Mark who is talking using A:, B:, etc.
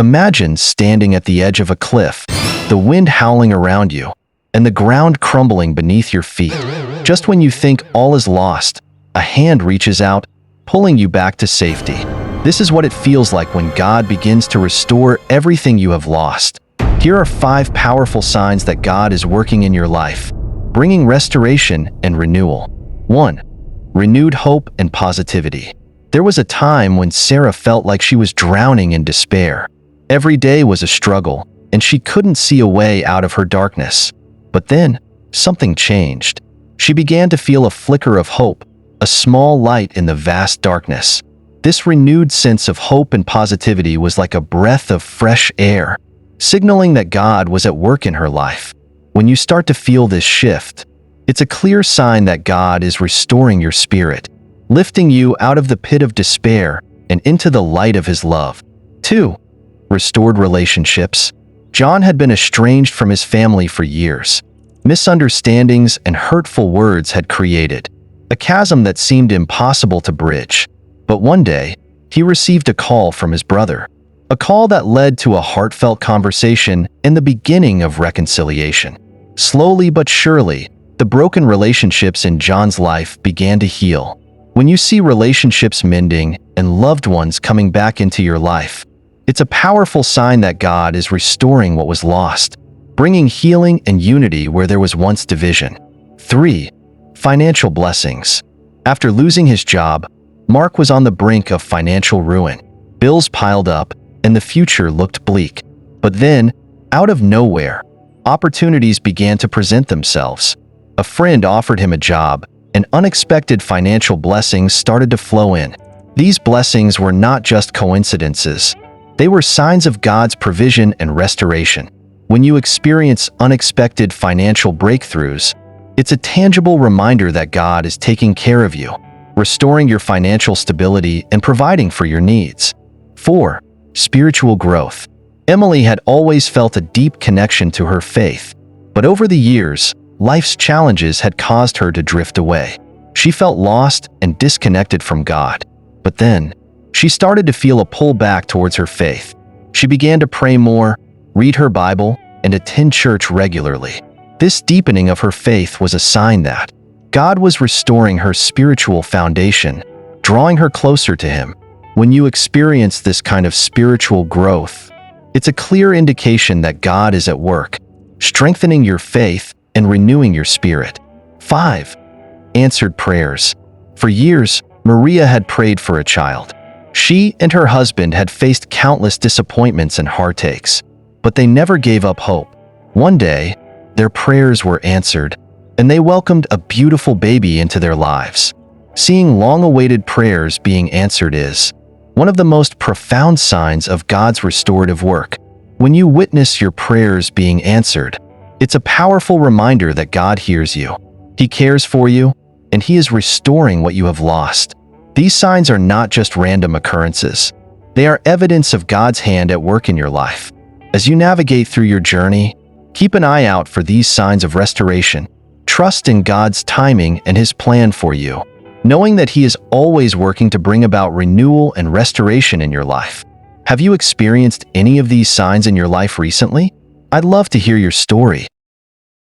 A: Imagine standing at the edge of a cliff, the wind howling around you, and the ground crumbling beneath your feet. Just when you think all is lost, a hand reaches out, pulling you back to safety. This is what it feels like when God begins to restore everything you have lost. Here are 5 powerful signs that God is working in your life, bringing restoration and renewal. 1. Renewed hope and positivity. There was a time when Sarah felt like she was drowning in despair. Every day was a struggle, and she couldn't see a way out of her darkness. But then, something changed. She began to feel a flicker of hope, a small light in the vast darkness. This renewed sense of hope and positivity was like a breath of fresh air, signaling that God was at work in her life. When you start to feel this shift, it's a clear sign that God is restoring your spirit, lifting you out of the pit of despair and into the light of His love. 2. Restored relationships. John had been estranged from his family for years. Misunderstandings and hurtful words had created a chasm that seemed impossible to bridge. But one day, he received a call from his brother, a call that led to a heartfelt conversation and the beginning of reconciliation. Slowly but surely, the broken relationships in John's life began to heal. When you see relationships mending and loved ones coming back into your life, it's a powerful sign that God is restoring what was lost, bringing healing and unity where there was once division. 3. Financial blessings. After losing his job, Mark was on the brink of financial ruin. Bills piled up, and the future looked bleak. But then, out of nowhere, opportunities began to present themselves. A friend offered him a job, and unexpected financial blessings started to flow in. These blessings were not just coincidences. They were signs of God's provision and restoration. When you experience unexpected financial breakthroughs, it's a tangible reminder that God is taking care of you, restoring your financial stability and providing for your needs. 4. Spiritual growth. Emily had always felt a deep connection to her faith, but over the years, life's challenges had caused her to drift away. She felt lost and disconnected from God. But then, she started to feel a pull back towards her faith. She began to pray more, read her Bible, and attend church regularly. This deepening of her faith was a sign that God was restoring her spiritual foundation, drawing her closer to Him. When you experience this kind of spiritual growth, it's a clear indication that God is at work, strengthening your faith and renewing your spirit. 5. Answered prayers. For years, Maria had prayed for a child. She and her husband had faced countless disappointments and heartaches, but they never gave up hope. One day, their prayers were answered, and they welcomed a beautiful baby into their lives. Seeing long-awaited prayers being answered is one of the most profound signs of God's restorative work. When you witness your prayers being answered, it's a powerful reminder that God hears you. He cares for you, and He is restoring what you have lost. These signs are not just random occurrences. They are evidence of God's hand at work in your life. As you navigate through your journey, keep an eye out for these signs of restoration. Trust in God's timing and His plan for you, knowing that He is always working to bring about renewal and restoration in your life. Have you experienced any of these signs in your life recently? I'd love to hear your story.